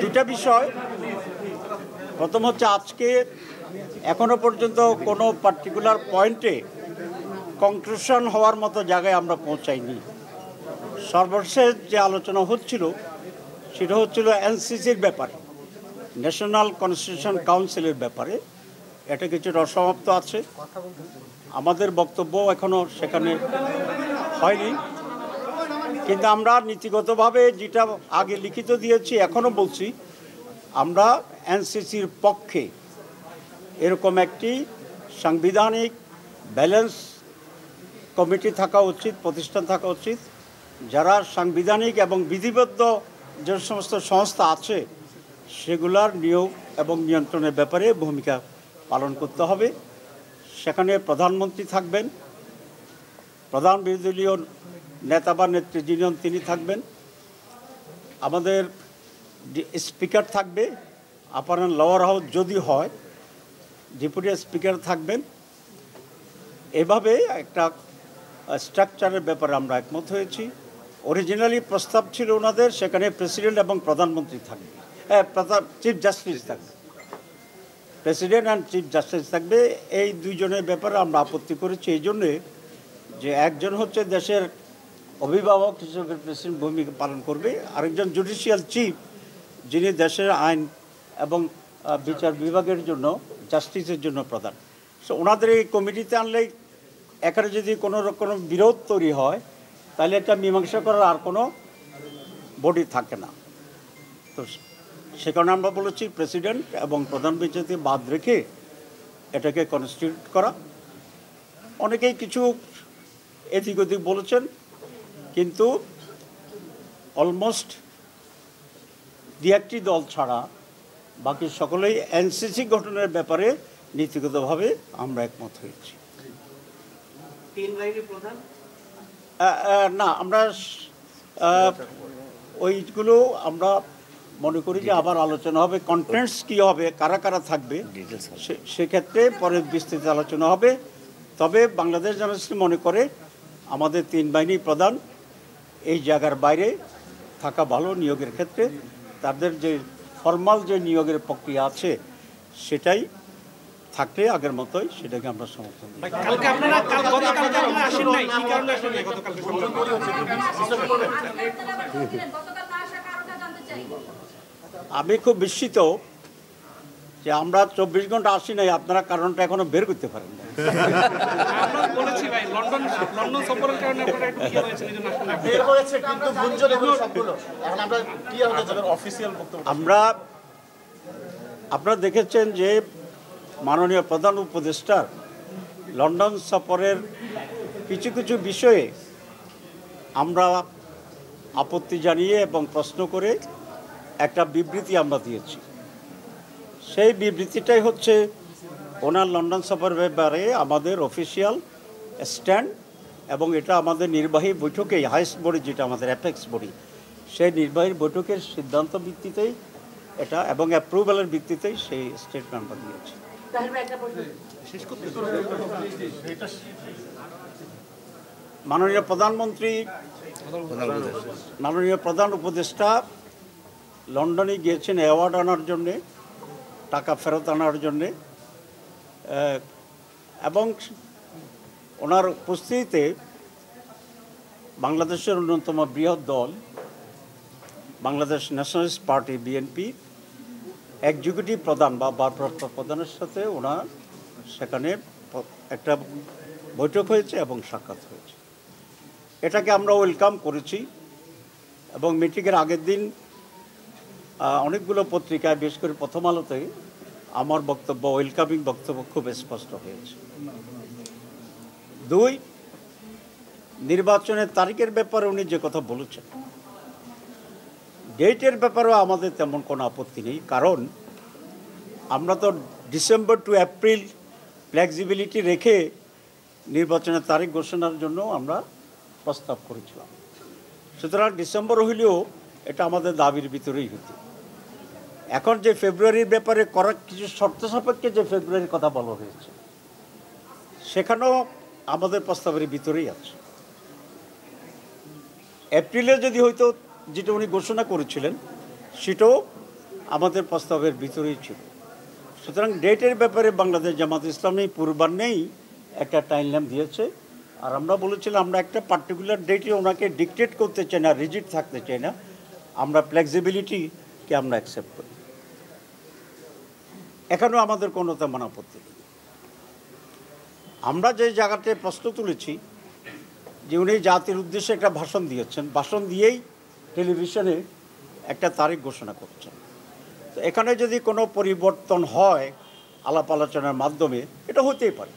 দুটা বিষয়। প্রথম হচ্ছে আজকে এখনো পর্যন্ত কোনো পার্টিকুলার পয়েন্টে কনক্লুশন হওয়ার মতো জায়গায় আমরা পৌঁছাইনি। সর্বশেষ যে আলোচনা হচ্ছিল সেটা হচ্ছিল এনসিসির ব্যাপারে, ন্যাশনাল কনস্টিটিউশন কাউন্সিলের ব্যাপারে। এটা কিছুটা অসমাপ্ত আছে, আমাদের বক্তব্য এখনও সেখানে হয়নি। কিন্তু আমরা নীতিগতভাবে যেটা আগে লিখিত দিয়েছি এখনও বলছি, আমরা এনসিসির পক্ষে এরকম একটি সাংবিধানিক ব্যালেন্স কমিটি থাকা উচিত, প্রতিষ্ঠান থাকা উচিত, যারা সাংবিধানিক এবং বিধিবদ্ধ যে সমস্ত সংস্থা আছে সেগুলার নিয়োগ এবং নিয়ন্ত্রণের ব্যাপারে ভূমিকা পালন করতে হবে। সেখানে প্রধানমন্ত্রী থাকবেন, প্রধান বিরোধী দলীয় নেতা বা নেত্রী যিনি তিনি থাকবেন, আমাদের স্পিকার থাকবে, আপার অ্যান্ড লোয়ার হাউস যদি হয় ডেপুটি স্পিকার থাকবেন। এভাবে একটা স্ট্রাকচারের ব্যাপারে আমরা একমত হয়েছি। অরিজিনালি প্রস্তাব ছিল ওনাদের সেখানে প্রেসিডেন্ট এবং প্রধানমন্ত্রী থাকবে, চিফ জাস্টিস থাকবে, প্রেসিডেন্ট অ্যান্ড চিফ জাস্টিস থাকবে। এই দুইজনের ব্যাপারে আমরা আপত্তি করেছি এই জন্যে যে একজন হচ্ছে দেশের অভিভাবক হিসেবে প্রেসিডেন্ট ভূমিকা পালন করবে, আরেকজন জুডিশিয়াল চিফ যিনি দেশের আইন এবং বিচার বিভাগের জন্য, জাস্টিসের জন্য প্রধান। সো ওনাদের এই কমিটিতে আনলে এখানে যদি কোনো রকম বিরোধ তৈরি হয় তাহলে এটা মীমাংসা করার আর কোনো বডি থাকে না। তো সে কারণে আমরা বলেছি প্রেসিডেন্ট এবং প্রধান বিচারপতি বাদ রেখে এটাকে কনস্টিটিউট করা। অনেকেই কিছু এদিক ওদিক বলেছেন, কিন্তু অলমোস্ট দু একটি দল ছাড়া বাকি সকলেই এনসিসি গঠনের ব্যাপারে নীতিগতভাবে আমরা একমত হয়েছি। না, আমরা ওইগুলো আমরা মনে করি যে আবার আলোচনা হবে, কন্টেন্টস কী হবে, কারা কারা থাকবে সেক্ষেত্রে পরে বিস্তৃত আলোচনা হবে। তবে বাংলাদেশ জামায়াত মনে করে আমাদের তিন বাহিনী প্রধান এই জায়গার বাইরে থাকা ভালো নিয়োগের ক্ষেত্রে। তাদের যে ফর্মাল যে নিয়োগের প্রক্রিয়া আছে সেটাই থাকলে আগের মতোই সেটাকে আমরা সমর্থন করি। আমি খুব বিস্মিত যে আমরা 24 ঘন্টা আসি নাই, আপনারা কারণটা এখনো বের করতে পারেন না। আমরা আপনারা দেখেছেন যে মাননীয় প্রধান উপদেষ্টার লন্ডন সফরের কিছু কিছু বিষয়ে আমরা আপত্তি জানিয়ে এবং প্রশ্ন করে একটা বিবৃতি আমরা দিয়েছি। সেই বিবৃতিটাই হচ্ছে ওনার লন্ডন সফরের ব্যাপারে আমাদের অফিসিয়াল স্ট্যান্ড, এবং এটা আমাদের নির্বাহী বৈঠকেই, হাইস্ট বডি যেটা আমাদের অ্যাপেক্স বডি, সেই নির্বাহী বৈঠকের সিদ্ধান্ত ভিত্তিতেই এটা এবং অ্যাপ্রুভালের ভিত্তিতেই সেই স্টেটমেন্ট আমরা দিয়েছি। মাননীয় প্রধানমন্ত্রী, মাননীয় প্রধান উপদেষ্টা লন্ডনে গিয়েছেন অ্যাওয়ার্ড আনার জন্যে, টাকা ফেরত আনার জন্যে, এবং ওনার উপস্থিতিতে বাংলাদেশের অন্যতম বৃহৎ দল Bangladesh nationalist party BNP executive প্রধান বা ভারপ্রাপ্ত প্রধানের সাথে ওনার সেখানে একটা বৈঠক হয়েছে এবং সাক্ষাৎ হয়েছে। এটাকে আমরা ওয়েলকাম করেছি এবং মিটিংয়ের আগের দিন অনেকগুলো পত্রিকায়, বিশেষ করে প্রথম আলোতে আমার বক্তব্য, ওয়েলকামিং বক্তব্য খুব স্পষ্ট হয়েছে। 2, নির্বাচনের তারিখের ব্যাপারে উনি যে কথা বলেছেন, ডেটের ব্যাপারেও আমাদের তেমন কোনো আপত্তি নেই, কারণ আমরা তো ডিসেম্বর টু এপ্রিল ফ্লেক্সিবিলিটি রেখে নির্বাচনের তারিখ ঘোষণার জন্য আমরা প্রস্তাব করেছিলাম। সুতরাং ডিসেম্বর হইলেও এটা আমাদের দাবির ভিতরেই হতো। এখন যে ফেব্রুয়ারির ব্যাপারে করার কিছু শর্ত সাপেক্ষে যে ফেব্রুয়ারির কথা বলা হয়েছে সেখানেও আমাদের প্রস্তাবের ভিতরেই আছে। এপ্রিলে যদি হয়তো যেটা উনি ঘোষণা করেছিলেন সেটাও আমাদের প্রস্তাবের ভিতরেই ছিল। সুতরাং ডেটের ব্যাপারে বাংলাদেশ জামাত ইসলামী পূর্বাহ্নেই একটা টাইমলাইন দিয়েছে, আর আমরা বলেছিলাম আমরা একটা পার্টিকুলার ডেটে ওনাকে ডিকটেট করতে চাই না, রিজিড থাকতে চাই না, আমরা ফ্লেক্সিবিলিটিকে আমরা অ্যাকসেপ্ট করি। এখানেও আমাদের কোনো তেমন আপত্তি নেই। আমরা যে জায়গাতে প্রশ্ন তুলেছি যে উনি জাতির উদ্দেশ্যে একটা ভাষণ দিয়েছেন, ভাষণ দিয়েই টেলিভিশনে একটা তারিখ ঘোষণা করছেন। তো এখানে যদি কোনো পরিবর্তন হয় আলাপ আলোচনার মাধ্যমে, এটা হতেই পারে।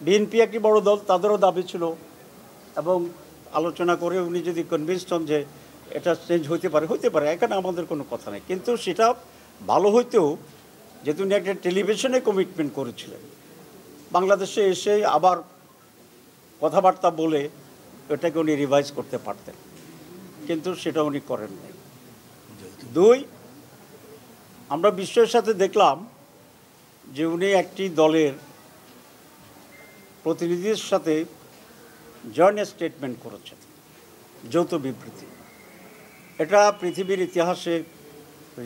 বিএনপি একটি বড় দল, তাদেরও দাবি ছিল, এবং আলোচনা করে উনি যদি কনভিন্সড হন যে এটা চেঞ্জ হতে পারে, এখানে আমাদের কোনো কথা নেই। কিন্তু সেটা ভালো হইতেও, যেহেতু উনি একটা টেলিভিশনে কমিটমেন্ট করেছিলেন, বাংলাদেশে এসে আবার কথাবার্তা বলে এটাকে উনি রিভাইজ করতে পারতেন, কিন্তু সেটা উনি করেন নাই। দুই, আমরা বিস্ময়ের সাথে দেখলাম যে উনি একটি দলের প্রতিনিধির সাথে জয়েন্ট স্টেটমেন্ট করেছেন, যৌথ বিবৃতি। এটা পৃথিবীর ইতিহাসে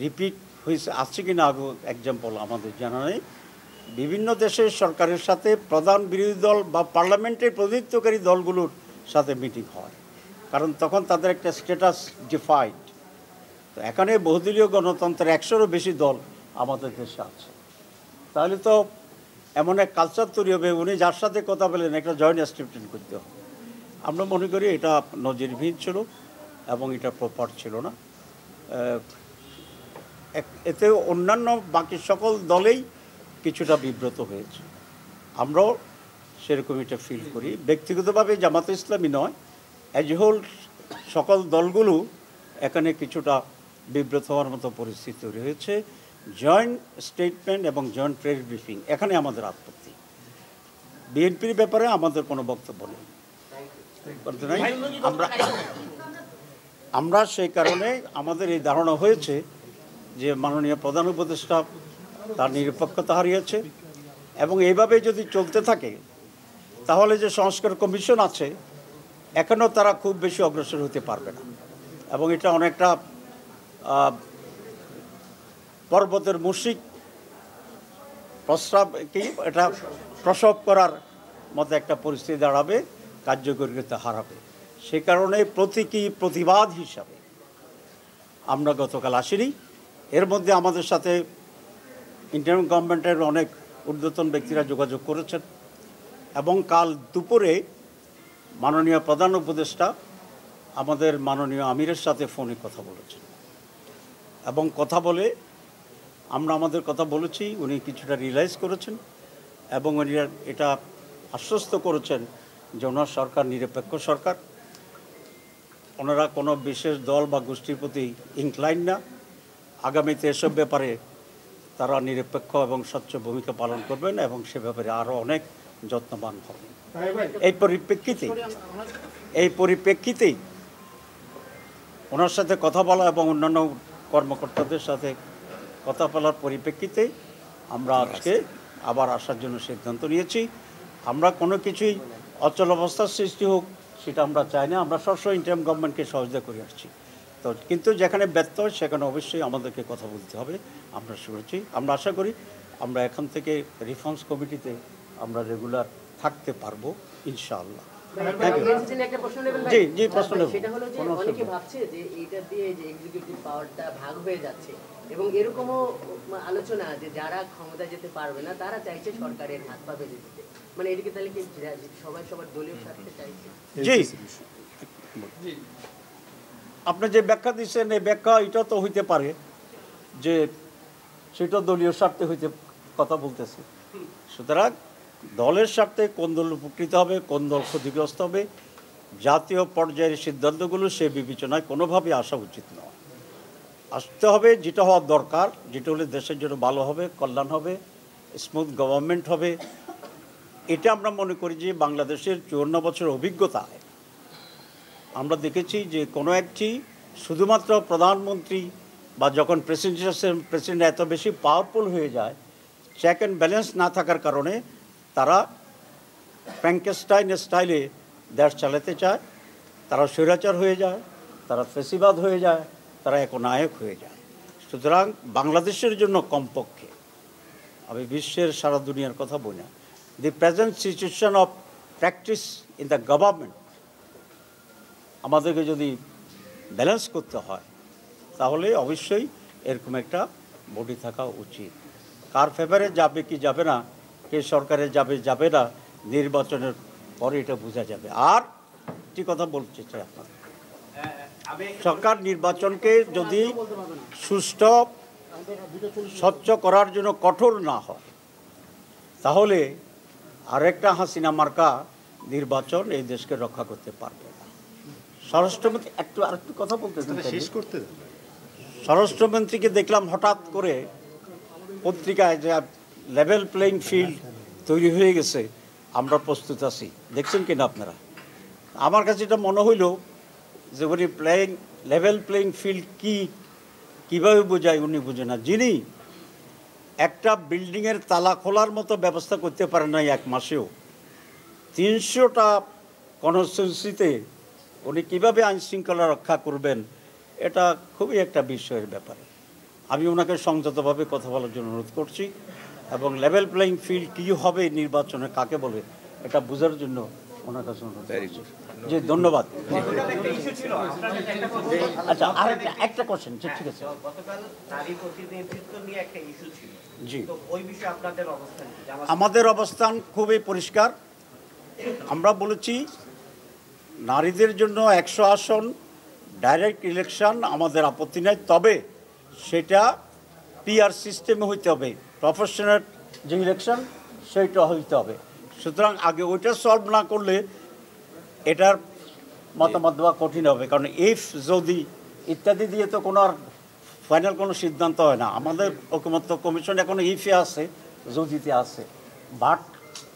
রিপিট হয়েছে, আসছে কিনা আগে এক্সাম্পল আমাদের জানা নেই। বিভিন্ন দেশের সরকারের সাথে প্রধান বিরোধী দল বা পার্লামেন্টের প্রতিনিধিত্বকারী দলগুলোর সাথে মিটিং হয়, কারণ তখন তাদের একটা স্ট্যাটাস ডিফাইড। তো এখানে বহুদলীয় গণতন্ত্রের 100-এরও বেশি দল আমাদের দেশে আছে। তাহলে তো এমন এক কালচার তৈরি হবে, উনি যার সাথে কথা বলেন একটা জয়েন্ট স্টেটমেন্ট করতে হবে। আমরা মনে করি এটা নজিরবিহীন ছিল এবং এটা প্রপার ছিল না। এতে অন্যান্য বাকি সকল দলেই কিছুটা বিব্রত হয়েছে, আমরাও সেরকম এটা ফিল করি। ব্যক্তিগতভাবে জামাতে ইসলামী নয়, অ্যাজ এ হোল সকল দলগুলো এখানে কিছুটা বিব্রত হওয়ার মতো পরিস্থিতি তৈরি হয়েছে। জয়েন্ট স্টেটমেন্ট এবং জয়েন্ট প্রেস ব্রিফিং, এখানে আমাদের আপত্তি। বিএনপির ব্যাপারে আমাদের কোনো বক্তব্য নেই। আমরা সেই কারণে আমাদের এই ধারণা হয়েছে যে মাননীয় প্রধান উপদেষ্টা তার নিরপেক্ষতা হারিয়েছে, এবং এইভাবে যদি চলতে থাকে তাহলে যে সংস্কার কমিশন আছে এখনও তারা খুব বেশি অগ্রসর হতে পারবে না, এবং এটা অনেকটা পর্বতের মুশিক এটা প্রসব করার মতো একটা পরিস্থিতি দাঁড়াবে, কার্যকরিতা হারাবে। সে কারণে প্রতীকী প্রতিবাদ হিসাবে আমরা গতকাল আসিনি। এর মধ্যে আমাদের সাথে ইন্টারিম গভর্নমেন্টের অনেক ঊর্ধ্বতন ব্যক্তিরা যোগাযোগ করেছেন, এবং কাল দুপুরে মাননীয় প্রধান উপদেষ্টা আমাদের মাননীয় আমিরের সাথে ফোনে কথা বলেছেন, এবং কথা বলে আমরা আমাদের কথা বলেছি, উনি কিছুটা রিয়েলাইজ করেছেন, এবং উনি এটা আশ্বস্ত করেছেন যে ওনার সরকার নিরপেক্ষ সরকার, ওনারা কোনো বিশেষ দল বা গোষ্ঠীর প্রতি ইনক্লাইন না। আগামীতে এসব ব্যাপারে তারা নিরপেক্ষ এবং স্বচ্ছ ভূমিকা পালন করবেন, এবং সে ব্যাপারে আরও অনেক যত্নবান হবেন। এই পরিপ্রেক্ষিতেই ওনার সাথে কথা বলা এবং অন্যান্য কর্মকর্তাদের সাথে কথা বলার পরিপ্রেক্ষিতে আমরা আজকে আবার আসার জন্য সিদ্ধান্ত নিয়েছি। আমরা কোনো কিছুই অচল অবস্থার সৃষ্টি হোক সেটা আমরা চাই না। আমরা সবসময় ইন্টারিম গভর্নমেন্টকে সহযোগিতা করে আসছি, তো কিন্তু যেখানে ব্যর্থ হয় সেখানে অবশ্যই আমাদেরকে কথা বলতে হবে। আমরা শুনেছি, আমরা আশা করি আমরা এখান থেকে রিফর্মস কমিটিতে আমরা রেগুলার থাকতে পারবো ইনশাআল্লাহ। জি প্রশ্ন নেব। সেটা হলো যে অনেকে ভাবছে যে এইটা দিয়ে যে এক্সিকিউটিভ পাওয়ারটা ভাগ হয়ে যাচ্ছে, এবং এরকমও আলোচনা যে যারা ক্ষমতায় যেতে পারবে না তারা চাইছে সরকারের হাত পা বেঁধে দিতে। মানে এদিকে তাহলে কি সবাই সবার দলীয় স্বার্থে চাইছে? জি, আপনি যে ব্যাখ্যা দিচ্ছেন এই ব্যাখ্যা এটা তো হইতে পারে যে সেটা দলীয় স্বার্থে হইতে কথা বলতেছে। সুতরাং দলের স্বার্থে কোন দল উপকৃত হবে, কোন দল ক্ষতিগ্রস্ত হবে, জাতীয় পর্যায়ের সিদ্ধান্তগুলো সে বিবেচনায় কোনোভাবে আসা উচিত নয়। আসতে হবে যেটা হওয়ার দরকার, যেটা হলে দেশের জন্য ভালো হবে, কল্যাণ হবে, স্মুথ গভর্নমেন্ট হবে। এটা আমরা মনে করি যে বাংলাদেশের 54 বছরের অভিজ্ঞতায় আমরা দেখেছি যে কোনো একটি শুধুমাত্র প্রধানমন্ত্রী বা যখন প্রেসিডেন্ট এত বেশি পাওয়ারফুল হয়ে যায়, চেক অ্যান্ড ব্যালেন্স না থাকার কারণে তারা ফ্র্যাঙ্কেনস্টাইন স্টাইলে দেশ চালাতে চায়, তারা স্বৈরাচার হয়ে যায়, তারা ফ্যাসিবাদ হয়ে যায়, তারা একনায়ক হয়ে যায়। সুতরাং বাংলাদেশের জন্য কমপক্ষে, আমি বিশ্বের সারা দুনিয়ার কথা বলি না, the present situation of practice in the government আমাদেরকে যদি ব্যালেন্স করতে হয় তাহলে অবশ্যই এরকম একটা বডি থাকা উচিত। কার ফেভারে যাবে কি যাবে না, কে সরকারে যাবে যাবে না, নির্বাচনের পরে এটা বোঝা যাবে। আর একটি কথা বলতে চাই, আপনার সরকার নির্বাচনকে যদি সুষ্ঠু স্বচ্ছ করার জন্য কঠোর না হয় তাহলে আরেকটা হাসিনা মার্কা নির্বাচন এই দেশকে রক্ষা করতে পারবে না। স্বরাষ্ট্রমন্ত্রী আরেকটু কথা বলতে শেষ করতে, স্বরাষ্ট্রমন্ত্রীকে দেখলাম হঠাৎ করে পত্রিকায় যে লেভেল প্লেইং ফিল্ড তৈরি হয়ে গেছে, আমরা প্রস্তুত আছি। দেখছেন কিনা আপনারা? আমার কাছে এটা মনে হইল যে উনি লেভেল প্লেইং ফিল্ড কীভাবে বোঝায় উনি বুঝে না। যিনি একটা বিল্ডিংয়ের তালা খোলার মতো ব্যবস্থা করতে পারেন না এক মাসেও, 300টা কনস্টিটিউয়েন্সিতে উনি কীভাবে আইনশৃঙ্খলা রক্ষা করবেন, এটা খুবই একটা বিস্ময়ের ব্যাপারে। আমি ওনাকে সংযতভাবে কথা বলার জন্য অনুরোধ করছি এবং লেভেল প্লেইং ফিল্ড কী হবে নির্বাচনে কাকে বলে এটা বোঝার জন্য ওনার কাছে অনুরোধ করছি। জি, ধন্যবাদ। আচ্ছা, আর একটা কোশ্চেন, ঠিক আছে। জি, আমাদের অবস্থান খুবই পরিষ্কার। আমরা বলেছি নারীদের জন্য 100 আসন ডাইরেক্ট ইলেকশন আমাদের আপত্তি নেই, তবে সেটা পিআর সিস্টেমে হইতে হবে, প্রফেশনাল যে ইলেকশন সেইটা হইতে হবে। সুতরাং আগে ওইটা সলভ না করলে এটার মতামত দেওয়া কঠিন হবে, কারণ ইফ যদি ইত্যাদি দিয়ে তো কোনো আর ফাইনাল কোনো সিদ্ধান্ত হয় না। আমাদের ঐকমত্য কমিশন এখনো ইফে আছে, যদিতে আছে, বাট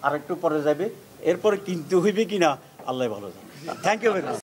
আরেকটু পরে যাবে, এরপরে কিনতে হইবে কিনা আল্লাহ ভালো জানে। Thank you very much.